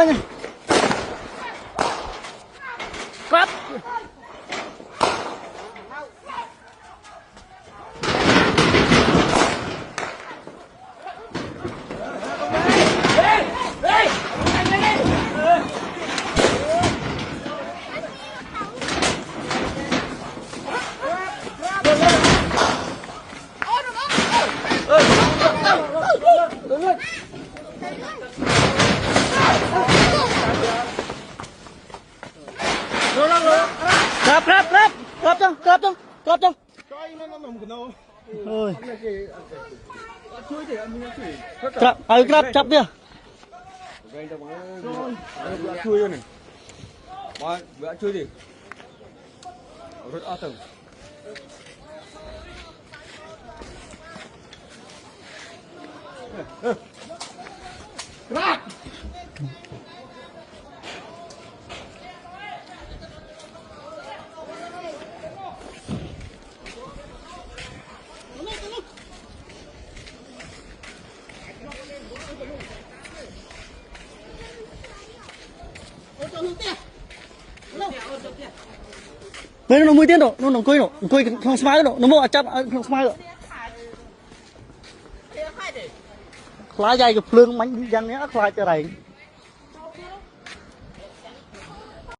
anh cắp cắp cho ơi cắp chắp đi chui này bữa chui gì rất ác từng mấy nó 10 tiếng rồi nó quay không smile rồi nó mua chắp không smile rồi khóa dây cái phượng bánh dân nhá khóa cho này